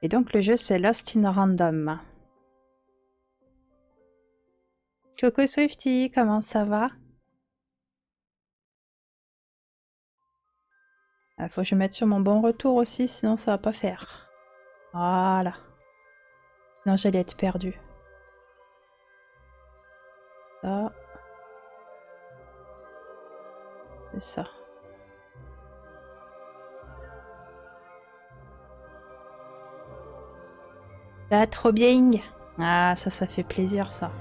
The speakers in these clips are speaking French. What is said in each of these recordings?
Et donc le jeu c'est Lost in Random. Coucou Swifty, comment ça va? Il faut que je mette sur mon bon retour aussi, sinon ça va pas faire. Voilà. Sinon j'allais être perdue. Ça. C'est ça. Ah, trop bien. Ah, ça fait plaisir, ça.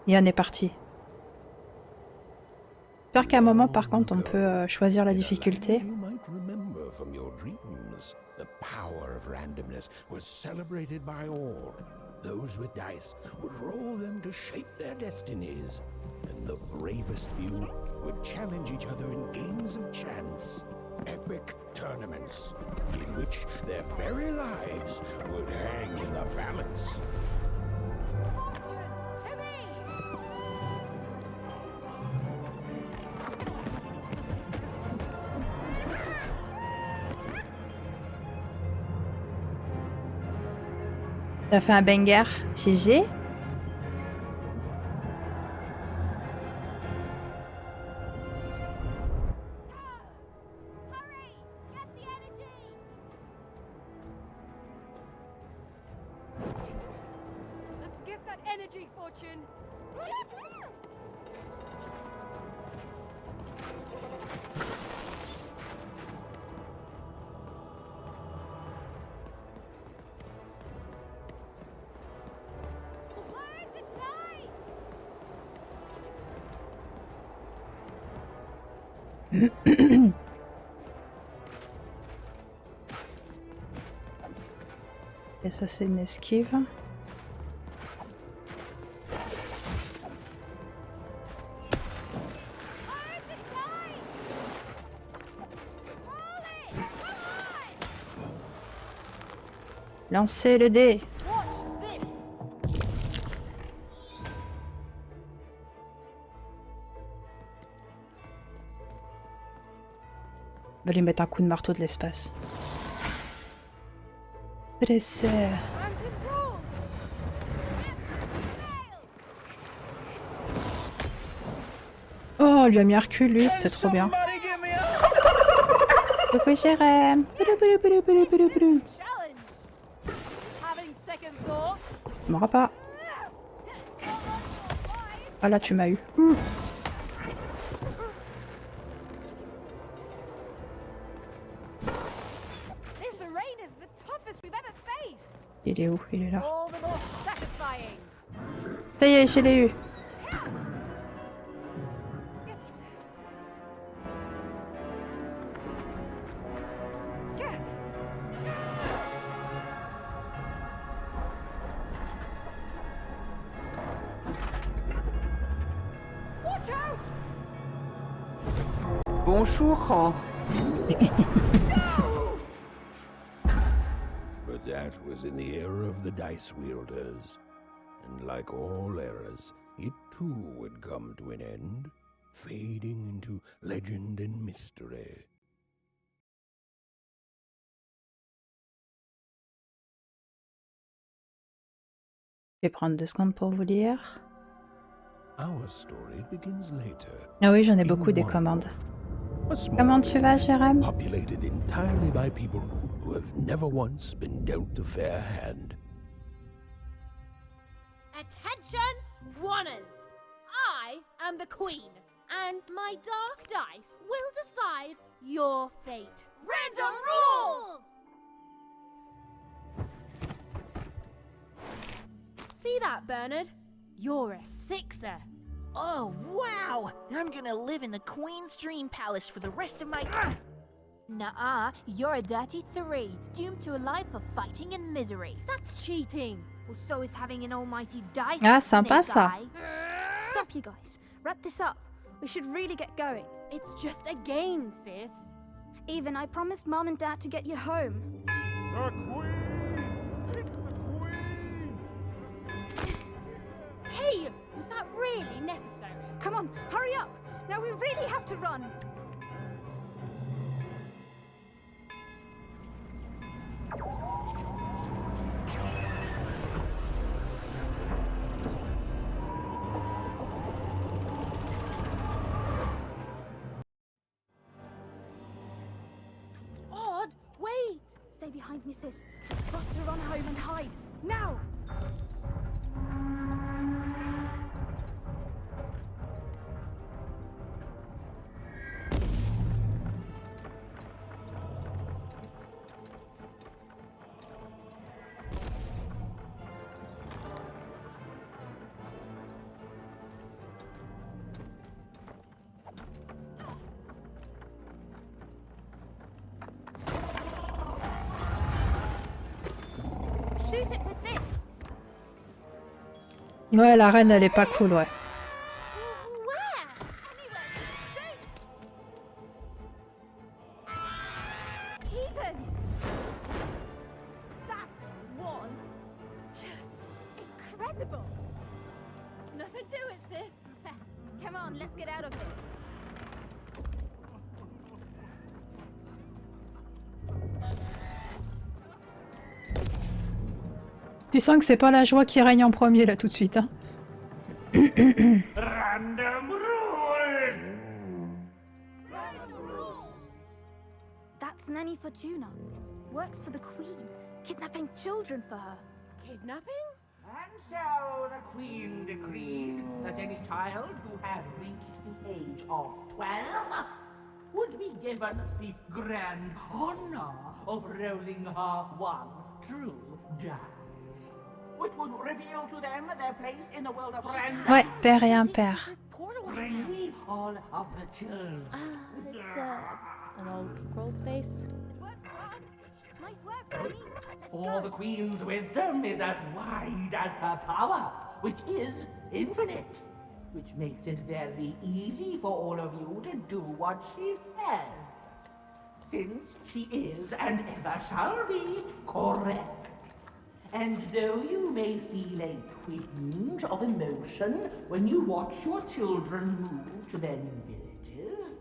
Et on est parti. J'espère qu'à un moment, par contre, on peut choisir la difficulté. The power of randomness was celebrated by all. Those with dice would roll them to shape their destinies, and the bravest few would challenge each other in games of chance, epic tournaments, in which their very lives would hang in the balance. T'as fait un banger, GG. Et ça c'est une esquive. Lancez le dé. On va lui mettre un coup de marteau de l'espace. Blessé. Oh, lui a mis Hercule, lui, c'est trop bien. Coucou Jérém. Tu m'auras pas. Ah là, tu m'as eu. Il est où? Il est là. Ça y est, je l'ai eu. Bonjour. But that was in the era of the dice wielders, and like all eras, it too would come to an end, fading into legend and mystery. Je vais prendre 2 secondes pour vous lire. Our story begins later. Ah oui, j'en ai beaucoup des commandes. Comment tu vas, Jérém? Populated entirely by people who have never once been dealt a fair hand. Attention, Wanners! I am the Queen, and my dark dice will decide your fate. Random rules! See that, Bernard? You're a sixer. Oh, wow! I'm gonna live in the Queen's Dream Palace for the rest of my... Nuh-uh, you're a dirty 3, doomed to a life of fighting and misery. That's cheating. Well, so is having an almighty dice. Ah, sympa ça. Stop, you guys. Wrap this up. We should really get going. It's just a game, sis. Even I promised Mom and Dad to get you home. The Queen! It's the Queen! really necessary. Come on, hurry up! Now we really have to run! Odd, wait! Stay behind me, sis. We've got to run home and hide. Now! Shoot it with this! Ouais, la reine, elle est pas cool, ouais. Where? Even! That was incredible! Nothing to it, sis. Come on, let's get out of here. Tu sens que c'est pas la joie qui règne en premier là tout de suite. Hein. Random rules! That's Nanny Fortuna. Works for the Queen, kidnapping children for her. Kidnapping? And so the Queen decreed that any child who had reached the age of 12 would be given the grand honor of rolling her one true dice, which would reveal to them their place in the world of random. Ouais, père et impair. Bring me all of the children. It's an old crawl space. Works for us. Nice work, Nanny. Let's For go. the Queen's wisdom is as wide as her power, which is infinite, which makes it very easy for all of you to do what she says, since she is and ever shall be correct. And though you may feel a twinge of emotion when you watch your children move to their new villages,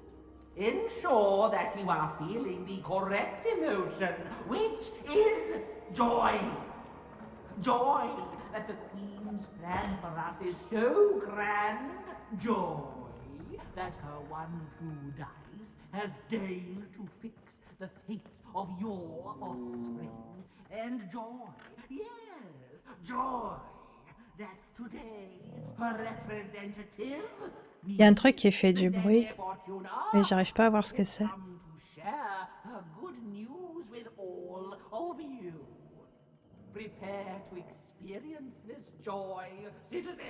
ensure that you are feeling the correct emotion, which is joy. Joy that the Queen's plan for us is so grand. Joy that her one true dice has deigned to fix the fates of your offspring. And joy, yes, joy that today her representative. Il y a un truc qui fait du bruit, mais j'arrive pas à voir ce que c'est. Come to share her good news with all of you. Prepare to experience this joy, citizens.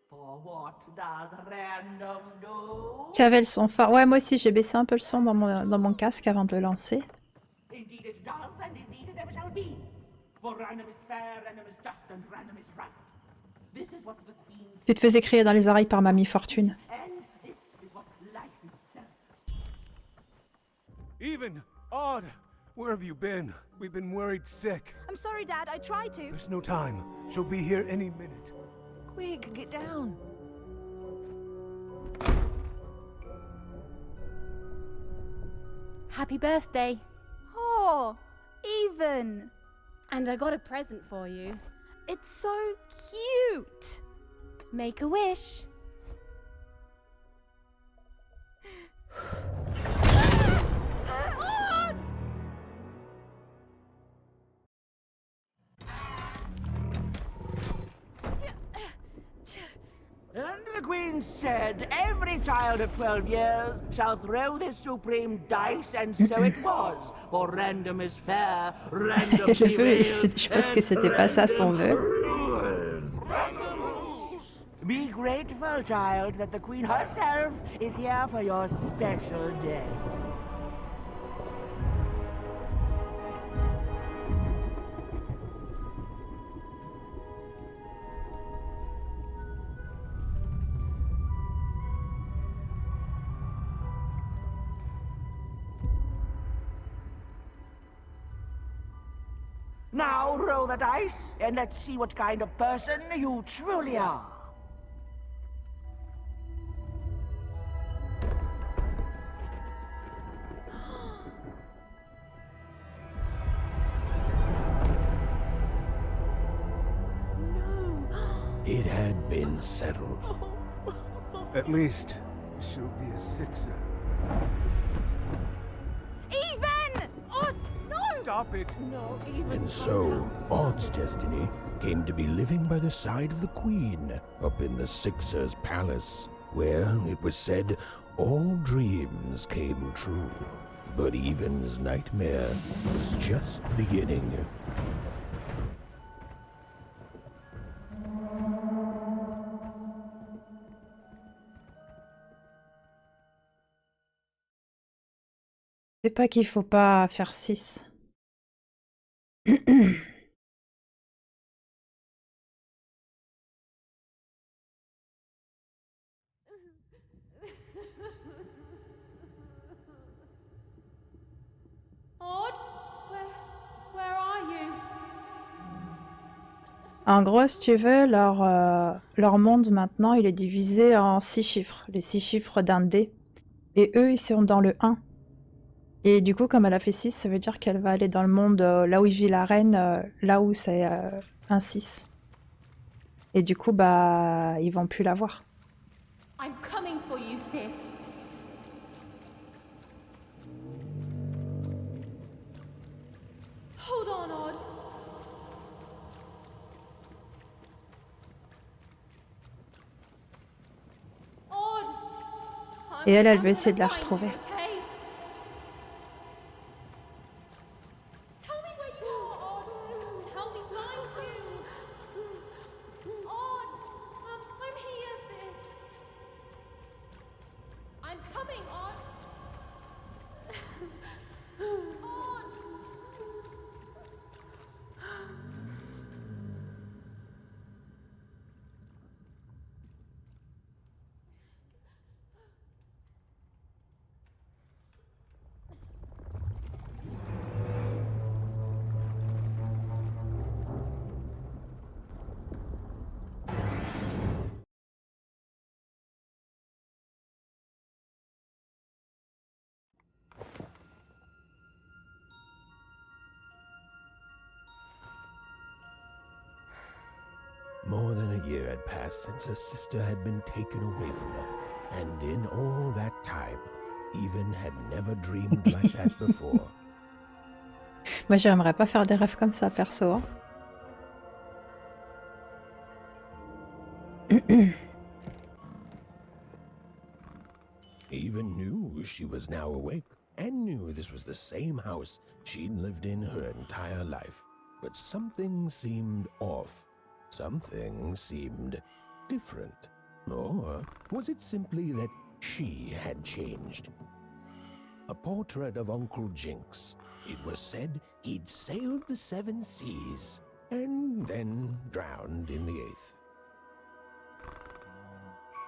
For what does random do? Tu avais le son fort. Ouais, moi aussi j'ai baissé un peu le son dans mon casque avant de le lancer. Indeed it does, and indeed it ever shall be. For random is fair, random is just, and random is right. This is what the Queen Tu te faisais crier dans les oreilles par Mamie Fortune. and this is what life itself. Even, Odd, where have you been? We've been worried sick. I'm sorry, Dad. I tried to. There's no time. She'll be here any minute. Quick, get down. Happy birthday. Oh, Even. And I got a present for you. It's so cute. Make a wish. And the Queen said, every child of 12 years shall throw this supreme dice, and so it was. For random is fair, random Je prevails, pense que c'était pas ça son and vœu. rules. Be grateful, child, that the Queen herself is here for your special day. Now roll the dice, and let's see what kind of person you truly are. had been settled. At least, she'll be a sixer. Even! Oh, no! Stop it! No, even. And so, Odd's destiny came to be living by the side of the Queen up in the Sixer's palace, where, it was said, all dreams came true. But Even's nightmare was just beginning. C'est pas qu'il faut pas faire 6. Odd, where are you? En gros, si tu veux, leur monde maintenant, il est divisé en 6 chiffres. Les 6 chiffres d'un dé. Et eux, ils sont dans le 1. Et du coup, comme elle a fait 6, ça veut dire qu'elle va aller dans le monde là où il vit la reine, là où c'est un 6. Et du coup, bah, ils vont plus la voir. I'm coming for you, sis. Hold on, Odd. Odd. Et elle I'm veut essayer de la gonna find retrouver. you, okay? Tell me where you are, Odd. Help me find you. Odd, I'm here, sis. I'm coming, Odd. Odd. More than a year had passed since her sister had been taken away from her, and in all that time, Even had never dreamed like that before. Moi, j'aimerais pas faire des rêves comme ça, perso. Hein. Even knew she was now awake, and knew this was the same house she'd lived in her entire life. But something seemed off. Something seemed different. Or was it simply that she had changed? A portrait of Uncle Jinx. It was said he'd sailed the 7 seas and then drowned in the 8th.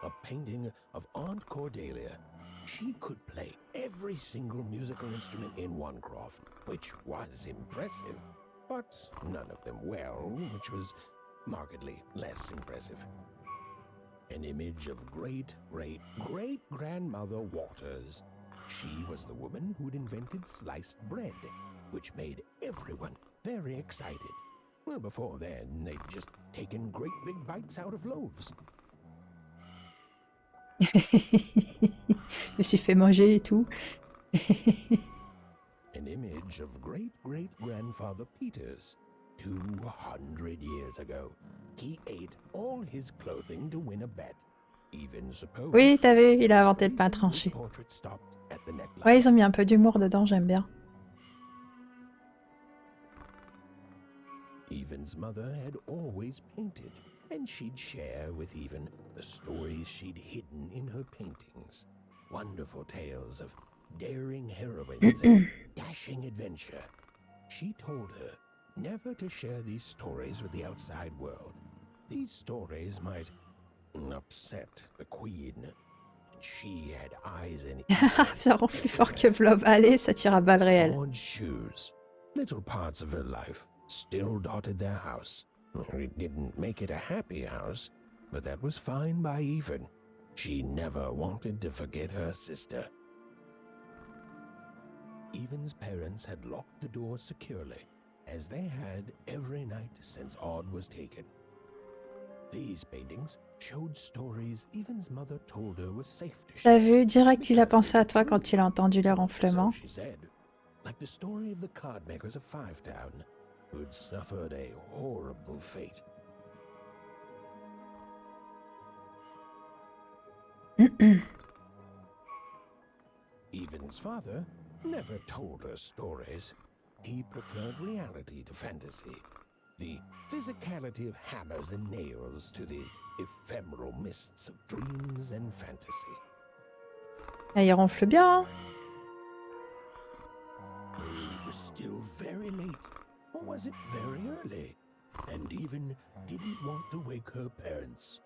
A painting of Aunt Cordelia. She could play every single musical instrument in Onecroft, which was impressive, but none of them well, which was markedly less impressive. An image of great-great-great-grandmother Waters. She was the woman who'd invented sliced bread, which made everyone very excited. Well, before then, they'd just taken great big bites out of loaves. Je me suis fait manger et tout. An image of great-great-grandfather Peters. 200 years ago, he ate all his clothing to win a bet. Even suppose. Oui, t'as vu, il a inventé le pain tranché. Ouais, ils ont mis un peu d'humour dedans, j'aime bien. Even's mother had always painted, and she'd share with Even the stories she'd hidden in her paintings. Wonderful tales of daring heroines and dashing adventure. She told her never to share these stories with the outside world. These stories might upset the Queen. And she had eyes and ears. Ça rend plus fort que Blob. Allez, ça tire à balles réelles. Odd shoes. Little parts of her life still dotted their house. It didn't make it a happy house, but that was fine by Even. She never wanted to forget her sister. Even's parents had locked the door securely, as they had every night since Odd was taken. These paintings showed stories Even's mother told her was safe to T'as share. vu, direct il a because pensé they à were toi true. quand il a entendu les ronflements. So she said, like the story of the card makers of Five Town, who'd suffered a horrible fate. Even's father never told her stories. He preferred reality to fantasy, the physicality of hammers and nails to the ephemeral mists of dreams and fantasy. Ah, il ronfle bien, hein? It was still very late, or was it very early? And Even didn't want to wake her parents.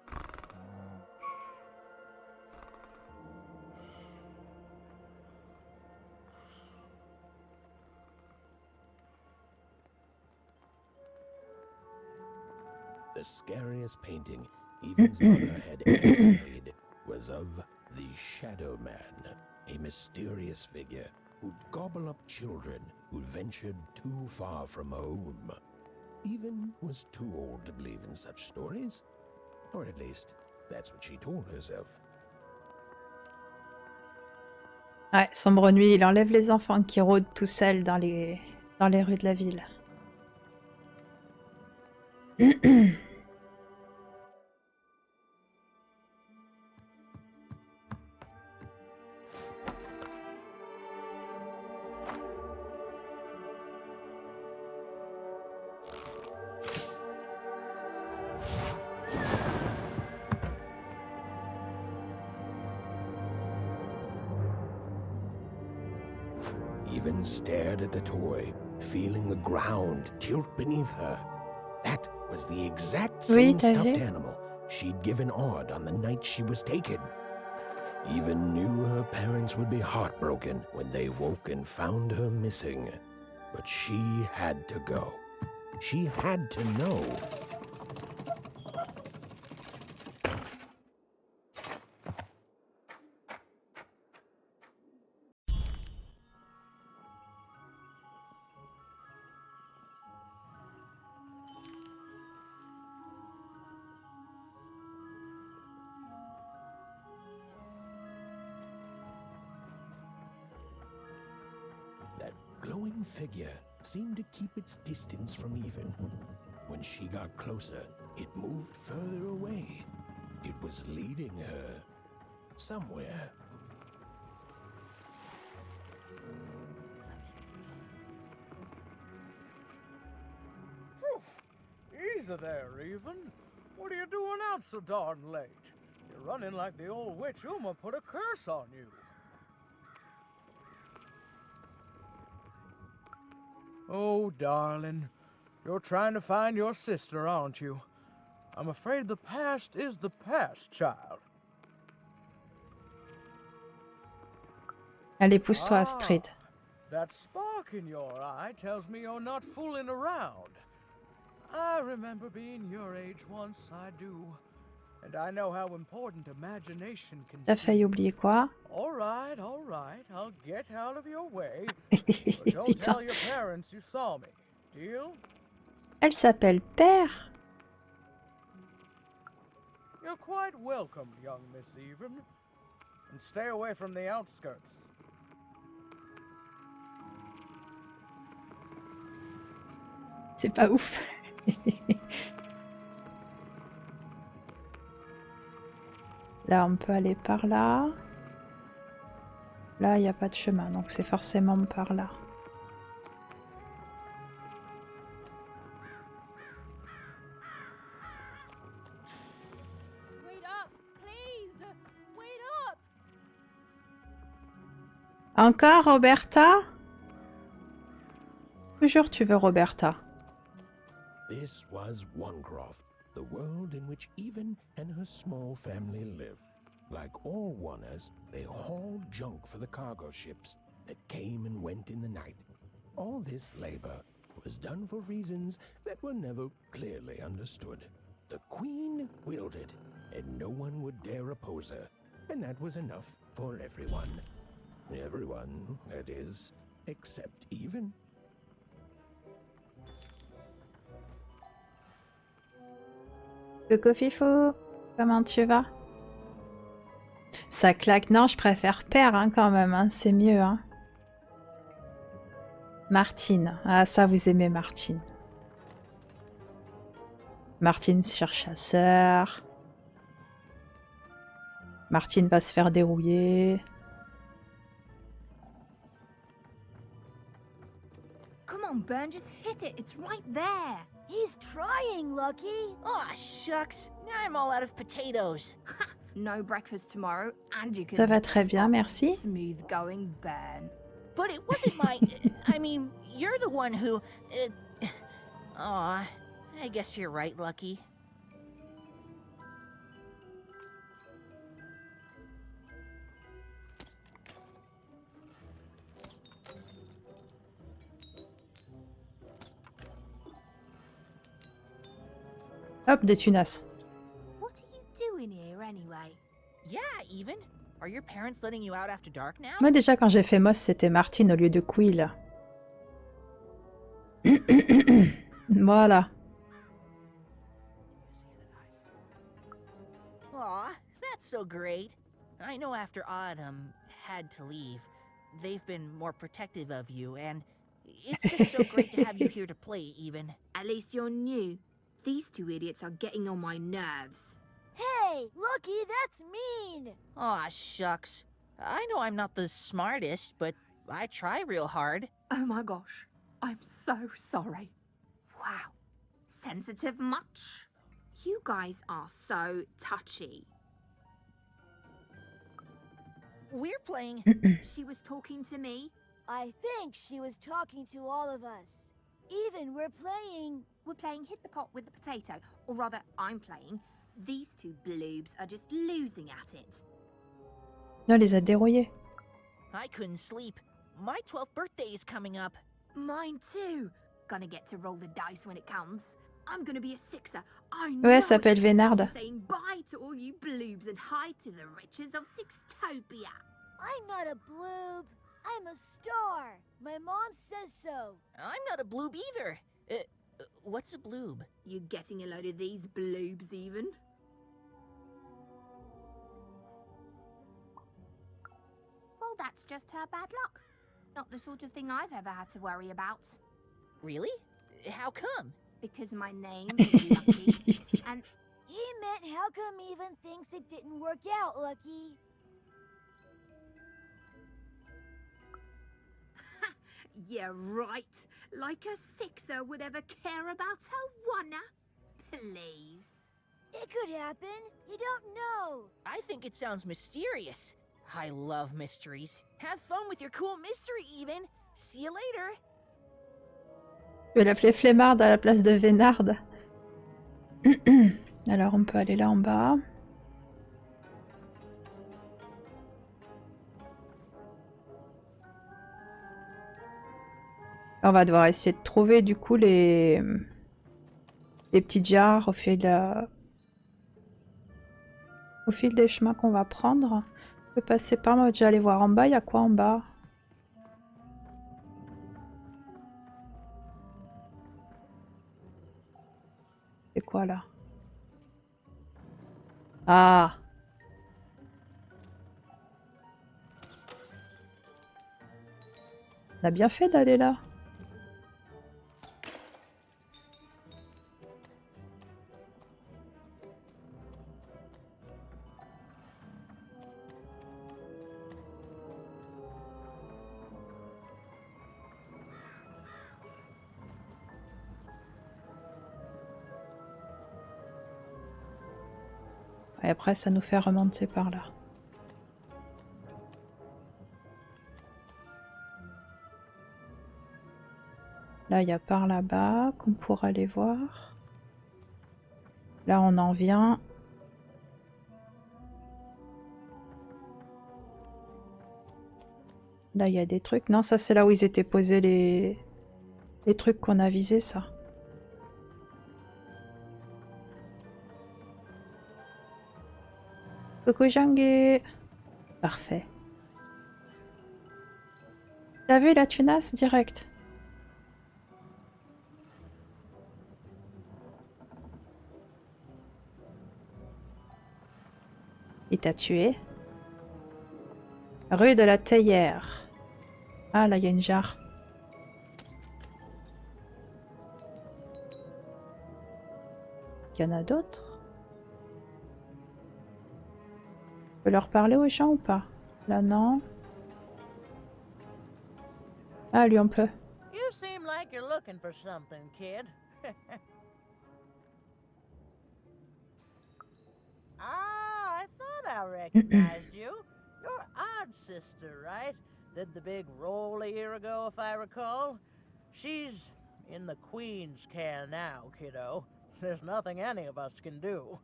The scariest painting Even's mother had ever made was of the Shadow Man, a mysterious figure who'd gobble up children who'd ventured too far from home. Even was too old to believe in such stories, or at least that's what she told herself. Ouais, sombre nuit, il enlève les enfants qui rôdent tout seuls dans les rues de la ville. Even stared at the toy, feeling the ground tilt beneath her. That was the exact Oui, same t'as stuffed vu? animal she'd given Odd on the night she was taken. Even knew her parents would be heartbroken when they woke and found her missing. But she had to go. She had to know. That glowing figure seemed to keep its distance from Even. When she got closer, it moved further away. It was leading her somewhere. Easy there, Even. What are you doing out so darn late? You're running like the old witch Uma put a curse on you. Oh, darling. You're trying to find your sister, aren't you? I'm afraid the past is the past, child. Allez, pousse-toi, Astrid. That spark in your eye tells me you're not fooling around. I remember being your age once, I do. And I know how important imagination can T'as failli be. oublier quoi? All right, I'll get out of your way. But don't Putain. tell your parents you saw me. Deal? Elle s'appelle Père. You're quite welcome, young Miss Even. And stay away from the outskirts. C'est pas ouf. Là, on peut aller par là. Là, il n'y a pas de chemin, donc c'est forcément par là. Wait up, please! Wait up! Encore, Roberta? Toujours tu veux Roberta. This was Onecroft, the world in which Even and her small family lived. Like all Oners, they hauled junk for the cargo ships that came and went in the night. All this labor was done for reasons that were never clearly understood. The Queen willed it, and no one would dare oppose her, and that was enough for everyone. Everyone, that is, except Even. Coucou Fifou, comment tu vas? Ça claque. Non, je préfère père hein, quand même, hein. C'est mieux. Hein. Martine. Ah, ça, vous aimez Martine. Martine cherche sa sœur. Martine va se faire dérouiller. Come on, Burn, just hit it. It's right there. He's trying, Lucky. Aw, shucks. Now I'm all out of potatoes. No breakfast tomorrow, and you can. Ça va très bien, merci. Smooth going, Burn. But it wasn't my... I mean, you're the one who... Aw, I guess you're right, Lucky. Hop, des tunas. What are you doing here anyway? Yeah, even. Are your parents letting you out after dark now? Moi déjà quand j'ai fait Moss, c'était Martine au lieu de Quill. Voilà. Aw, that's so great. I know after Autumn had to leave, they've been more protective of you, and it's just so great to have you here to play, even. At least you're new. These two idiots are getting on my nerves. Hey, Lucky, that's mean. Aw, shucks. I know I'm not the smartest, but I try real hard. Oh my gosh, I'm so sorry. Wow, sensitive much? You guys are so touchy. We're playing... She was talking to me. I think she was talking to all of us. Even we're playing... We're playing hit the pot with the potato. Or rather, I'm playing. These two bloobs are just losing at it. Non, elle les a dérouillés. I couldn't sleep. My 12th birthday is coming up. Mine too. Gonna get to roll the dice when it comes. I'm gonna be a sixer. I know. Ouais, elle s'appelle Vénarde. Saying bye to all you bloobs and hi to the riches of Sixtopia. I'm not a bloob. I'm a star. My mom says so. I'm not a bloob either. What's a bloob? You getting a load of these bloobs even? Well, that's just her bad luck. Not the sort of thing I've ever had to worry about. Really? How come? Because my name is Lucky, and He meant how come even thinks it didn't work out, Lucky? yeah, right. Like a sixer would ever care about her wanna. Please. It could happen. You don't know. I think it sounds mysterious. I love mysteries. Have fun with your cool mystery, even. See you later. Je vais l'appeler Flemmarde à la place de Vénarde. Alors on peut aller là en bas. On va devoir essayer de trouver du coup les petites jarres au fil des chemins qu'on va prendre. On peut passer par là, déjà aller voir en bas. Il y a quoi en bas? C'est quoi là? Ah! On a bien fait d'aller là. Et après, ça nous fait remonter par là. Là, il y a par là-bas qu'on pourra aller voir. Là, on en vient. Là, il y a des trucs. Non, ça, c'est là où ils étaient posés les trucs qu'on a visés, ça. Coucou Jangue. Parfait. T'as vu la tunasse direct? quitte à tuer. Rue de la Théière. Ah, là, il y a une jarre. Il y en a d'autres? On peut leur parler aux gens ou pas? Là, non. Ah, lui, on peut. You seem like you're looking for something, kid. Ah, I thought I recognized you. You're Odd's sister, right? Did the big roll a year ago, if I recall. She's in the Queen's care now, kiddo. There's nothing any of us can do.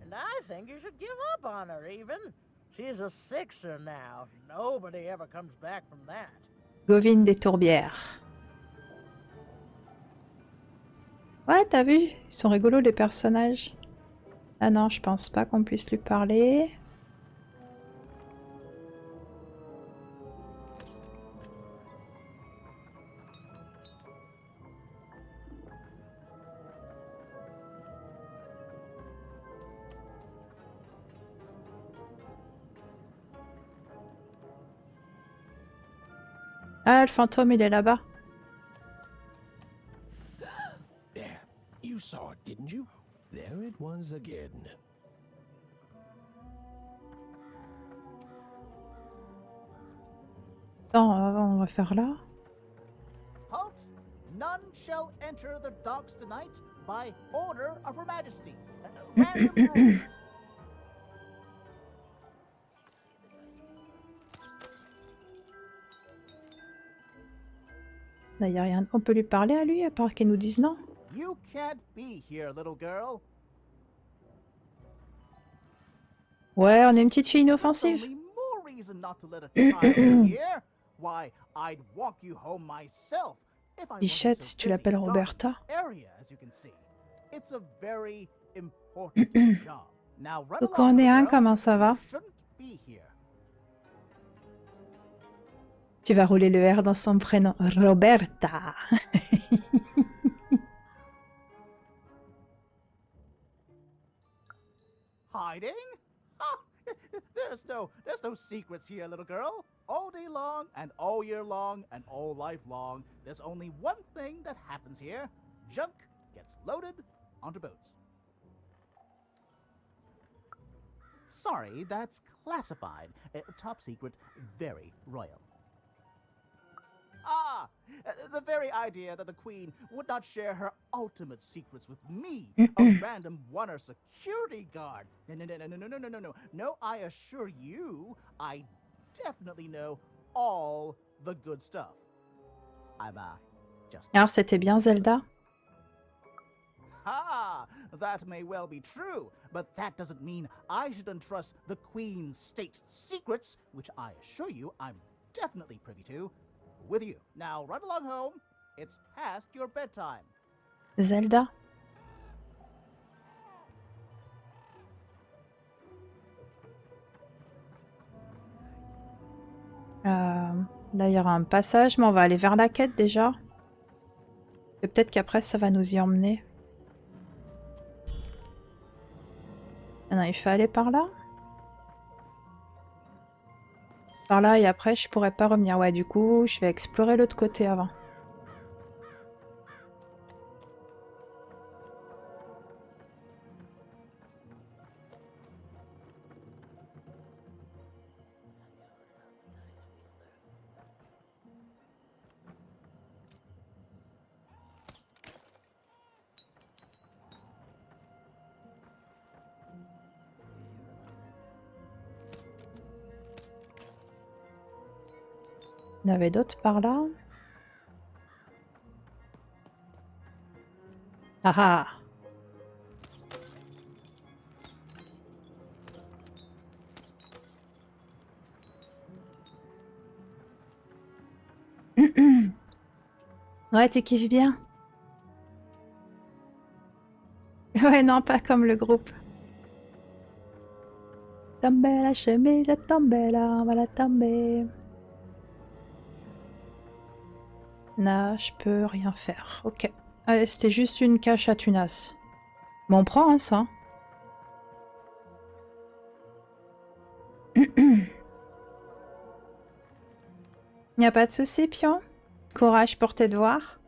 And I think you should give up on her, even. She's a sixer now. Nobody ever comes back from that. Govine des Tourbières. Ouais, t'as vu? Ils sont rigolos, les personnages. Ah non, je pense pas qu'on puisse lui parler. Ah, le fantôme, il est là-bas. There, you saw it, didn't you? There it was again. Attends, on va faire là. Halt! None shall enter the docks tonight by order of Her Majesty. Random rules. Là, y a rien. On peut lui parler à lui, à part qu'il nous dise non. You can't be here, little girl. Ouais, on est une petite fille inoffensive. Only more reason not to let a child in here. Why, I'd walk you home myself if I Bichette, wasn't si so tu busy l'appelles guarding Roberta. this area, as you can see. It's a very important job. Now run Donc along, on est little un, girl. comment ça va? You shouldn't be here. Tu vas rouler le R dans son prénom. Roberta. Hiding? Ah, there's no secrets here, little girl. All day long and all year long and all life long, there's only one thing that happens here. Junk gets loaded onto boats. Sorry, that's classified. Top secret, very royal. Ah, the very idea that the Queen would not share her ultimate secrets with me, a random one-er security guard. No. No, I assure you, I definitely know all the good stuff. I'm, just... Alors, c'était bien Zelda? Ah, that may well be true, but that doesn't mean I should entrust the Queen's state secrets, which I assure you I'm definitely privy to, with you. Now run along home. It's past your bedtime. Zelda? Là, il y aura un passage, mais on va aller vers la quête déjà. Et peut-être qu'après, ça va nous y emmener. Ah non, il faut aller par là. Par là, et après, je pourrais pas revenir. Ouais, du coup, je vais explorer l'autre côté avant. Il y en avait d'autres par là. Ah ah! Ouais, tu kiffes bien? Ouais, non, pas comme le groupe. Tomber la chemise, tomber là, on va la tomber. Là, je peux rien faire. Ok. Allez, c'était juste une cache à tunas. Mais on prend hein, ça. Y a pas de souci, Pion. Courage pour tes devoirs.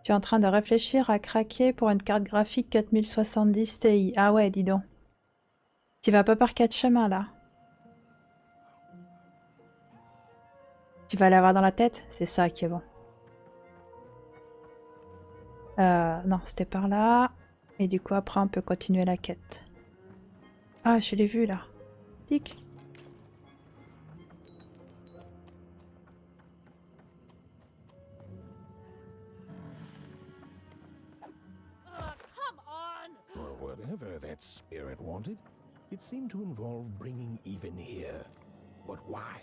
Tu es en train de réfléchir à craquer pour une carte graphique 4070 Ti. Ah ouais, dis donc. Tu vas pas par 4 chemins, là. Tu vas l'avoir dans la tête? C'est ça qui est bon. Non, c'était par là. Et du coup, après, on peut continuer la quête. Ah, je l'ai vu, là. Tic. Come on! Well, whatever that spirit wanted, it seemed to involve bringing even here. But why?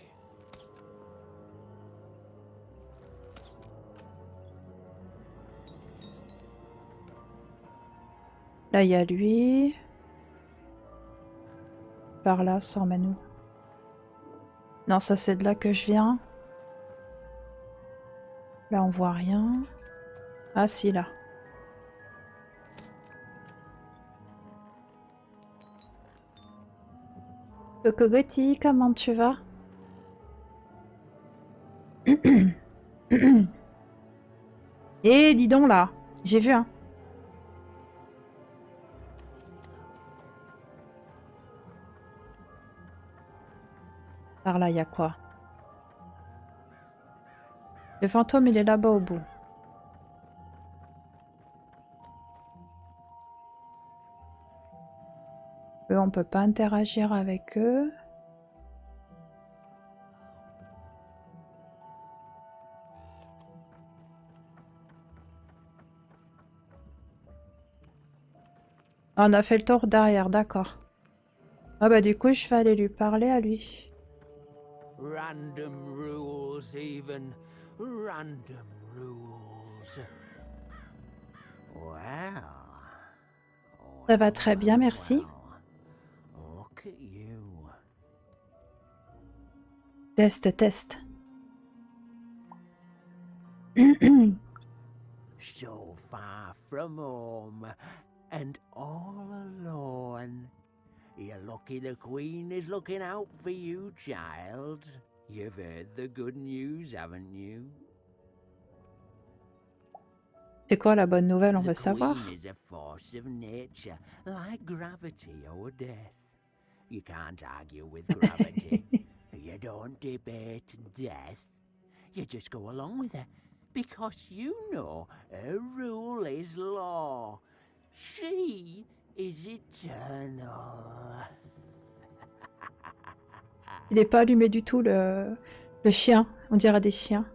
Là, il y a lui. Par là, ça emmène où? Non, ça, c'est de là que je viens. Là, on voit rien. Ah, si, là. Coco Gotti, comment tu vas? Eh, dis donc, là. J'ai vu, hein. Par là, il y a quoi? Le fantôme, il est là-bas au bout. Eux, on peut pas interagir avec eux. Ah, on a fait le tour derrière, d'accord. Ah bah du coup, je vais aller lui parler à lui. Random rules, even. Random rules. Well. Ça va très bien, merci. Look at you. Test, test. So far from home, and all alone. You're lucky the Queen is looking out for you, child. You've heard the good news, haven't you? C'est quoi la bonne nouvelle, on veut The savoir? Queen is a force of nature, like gravity or death. You can't argue with gravity. You don't debate death. You just go along with her, because you know her rule is law. She is eternal. Il est pas allumé du tout, le chien. On dirait des chiens.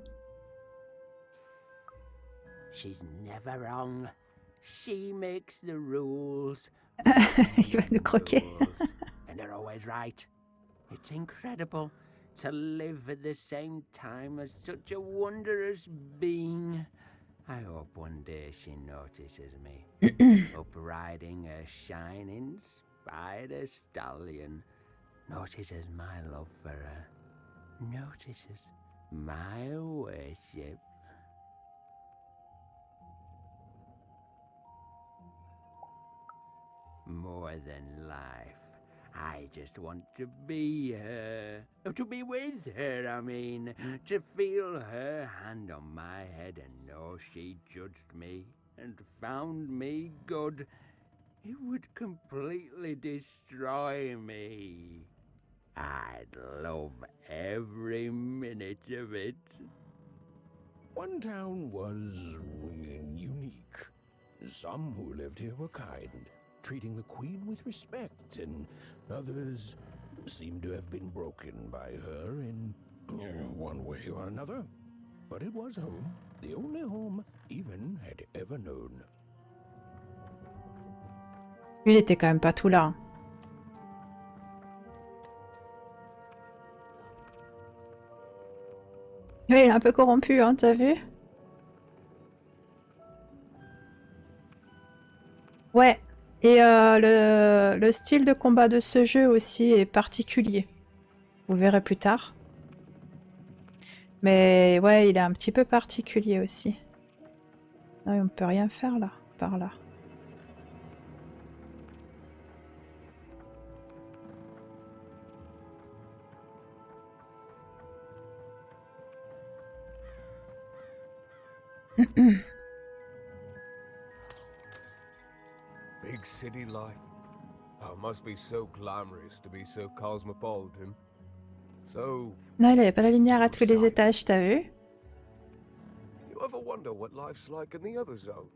She's never wrong. She makes the rules. Il va nous croquer. And they're always right. It's incredible to live at the same time as such a wondrous being. I hope one day she notices me. Up riding a shining spider stallion. Notices my love for her. Notices my worship. More than life. I just want to be her. To be with her, I mean. To feel her hand on my head and know she judged me and found me good. It would completely destroy me. I'd love every minute of it. One town was unique. Some who lived here were kind, treating the Queen with respect, and others seemed to have been broken by her in one way or another. But it was home, the only home Even had ever known. Lui, il était quand même pas tout là. Oui, il est un peu corrompu, hein, t'as vu? Ouais. Et le style de combat de ce jeu aussi est particulier. Vous verrez plus tard. Mais ouais, il est un petit peu particulier aussi. Non, on peut rien faire là, par là. Big city life. Oh, must be so glamorous to be so cosmopolitan. So, Non, il avait pas la lumière à tous les étages, t'as vu? you ever wonder what life's like in the other zones?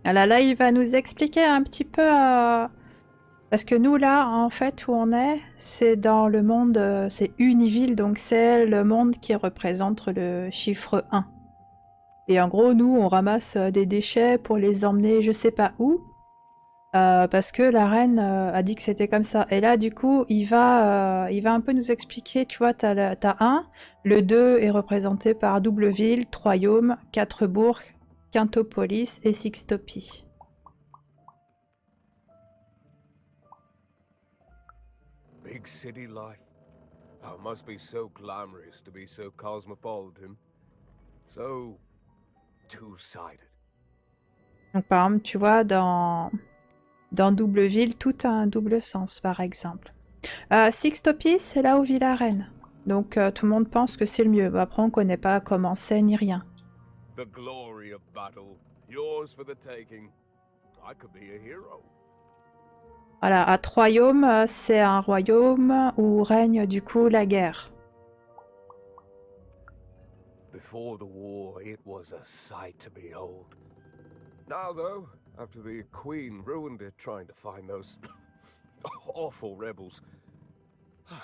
Alors là, il va nous expliquer un petit peu... Parce que nous, là, en fait, où on est, c'est dans le monde... c'est Univille, donc c'est le monde qui représente le chiffre 1. Et en gros, nous, on ramasse des déchets pour les emmener je sais pas où. Parce que la reine a dit que c'était comme ça. Et là, du coup, il va un peu nous expliquer, tu vois, t'as 1, le 2 est représenté par double ville, Troyaume, 4 bourgs, Quintopolis et Sixtopie. Big city life. Oh, must be so glamorous to be so cosmopolitan. So, two-sided. Donc par exemple, tu vois, dans double ville, tout a un double sens, par exemple. Sixtopie, c'est là où vit la reine. Donc tout le monde pense que c'est le mieux. Après, on connaît pas comment c'est ni rien. The glory of battle, yours for the taking. I could be a hero. Voilà, à Troyaume, c'est un royaume où règne du coup la guerre. Before the war, it was a sight to behold. Now, though, after the Queen ruined it trying to find those awful rebels,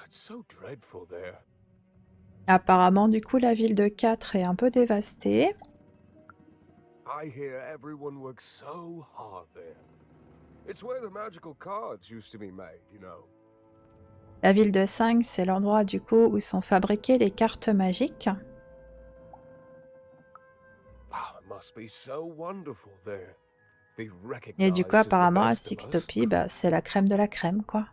it's so dreadful there. Apparemment, du coup, la ville de 4 est un peu dévastée. I hear everyone works so hard there. It's where the magical cards used to be made, you know. La ville de 5, c'est l'endroit du coup où sont fabriquées les cartes magiques. Oh, it must be so wonderful there. Be Et du recognized coup, as the apparemment, à best of us. Sixtopie, bah, c'est la crème de la crème, quoi.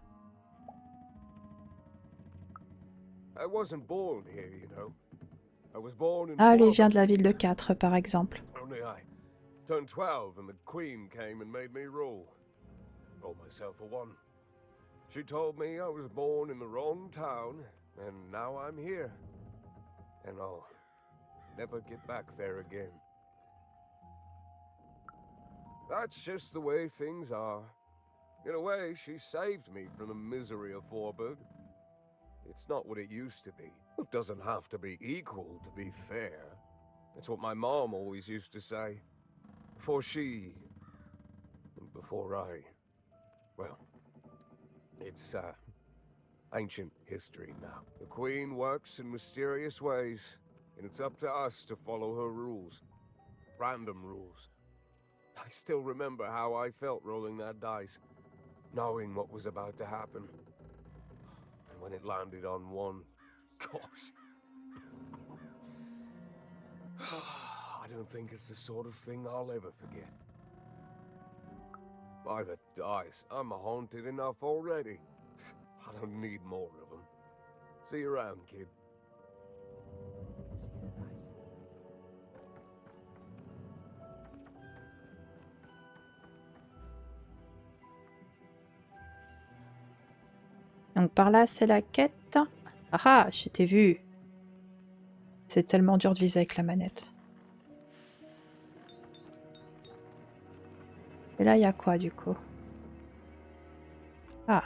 I wasn't born here, you know. I was born in Ah, lui Florida. vient de la ville de 4, par exemple. Only I turned 12 and the Queen came and made me rule. Roll myself a one. She told me I was born in the wrong town, and now I'm here. And I'll never get back there again. That's just the way things are. In a way, she saved me from the misery of Forburg. It's not what it used to be. It doesn't have to be equal to be fair. It's what my mom always used to say. Before she... and before I... Well, it's, ancient history now. The Queen works in mysterious ways, and it's up to us to follow her rules. Random rules. I still remember how I felt rolling that dice, knowing what was about to happen. And when it landed on one, gosh. I don't think it's the sort of thing I'll ever forget. By the dice, I'm haunted enough already. I don't need more of them. See you around, kid. Donc par là, c'est la quête. Ah ah, je t'ai vu. C'est tellement dur de viser avec la manette. Et là, il y a quoi, du coup? Ah.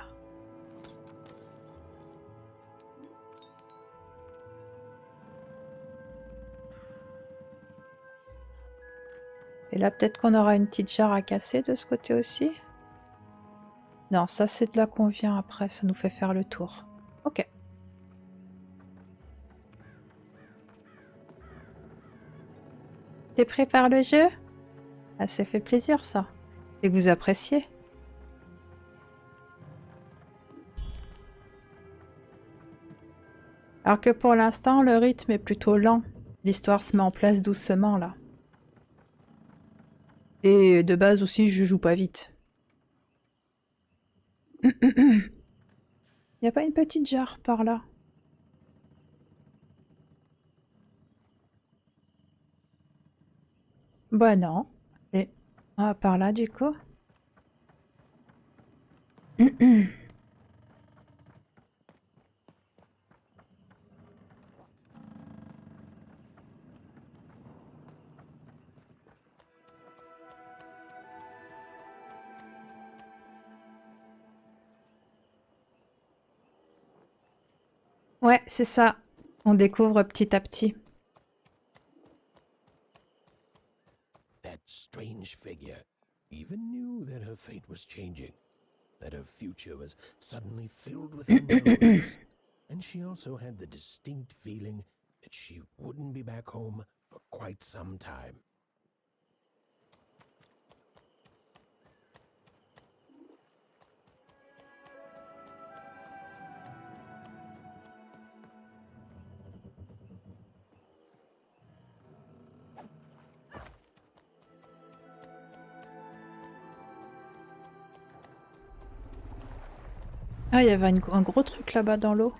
Et là, peut-être qu'on aura une petite jarre à casser de ce côté aussi. Non, ça, c'est de là qu'on vient après. Ça nous fait faire le tour. Ok. T'es prêt par le jeu? Ah, ça fait plaisir, ça. Et que vous appréciez. Alors que pour l'instant, le rythme est plutôt lent. L'histoire se met en place doucement, là. Et de base aussi, je joue pas vite. Il n'y a pas une petite jarre par là? Bah non. Et ah, par là, du coup. Ouais, c'est ça. On découvre petit à petit. That strange figure even knew that her fate was changing, that her future was suddenly filled with unknowns. And she also had the distinct feeling that she wouldn't be back home for quite some time. Ah, il y avait un gros truc là-bas dans l'eau.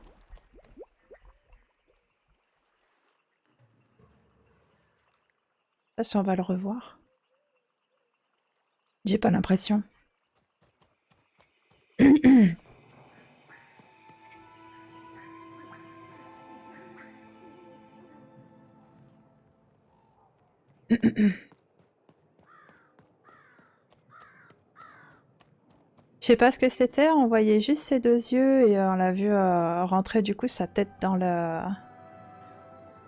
Je sais pas si on va le revoir. J'ai pas l'impression. Je sais pas ce que c'était, on voyait juste ses deux yeux et on l'a vu rentrer du coup sa tête dans le...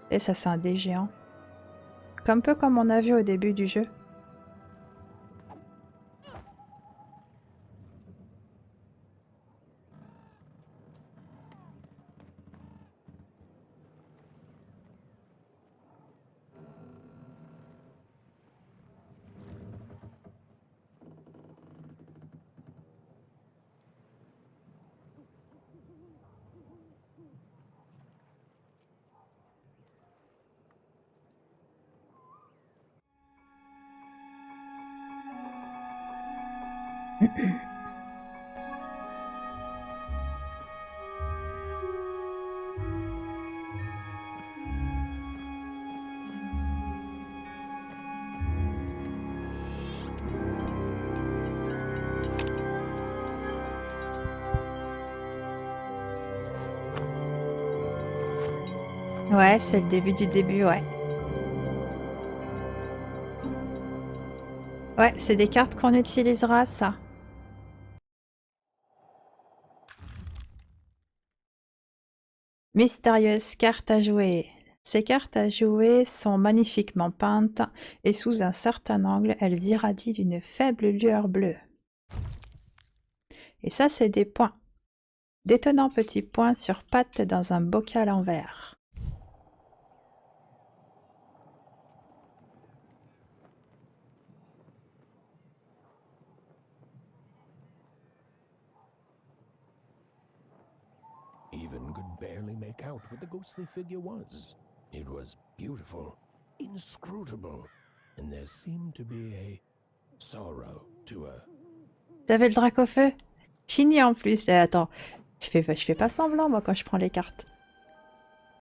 Et ça c'est un dé géant. Un peu comme on a vu au début du jeu. Ouais, c'est le début du début, ouais. Ouais, c'est des cartes qu'on utilisera, ça. Mystérieuse carte à jouer. Ces cartes à jouer sont magnifiquement peintes et sous un certain angle, elles irradient d'une faible lueur bleue. Et ça, c'est des points. D'étonnants petits points sur pattes dans un bocal en verre. Even could barely make out what the ghostly figure was. It was beautiful, inscrutable, and there seemed to be a sorrow to her. T'avais le drac au feu? Fini en plus. Eh, attends, je fais pas semblant moi quand je prends les cartes.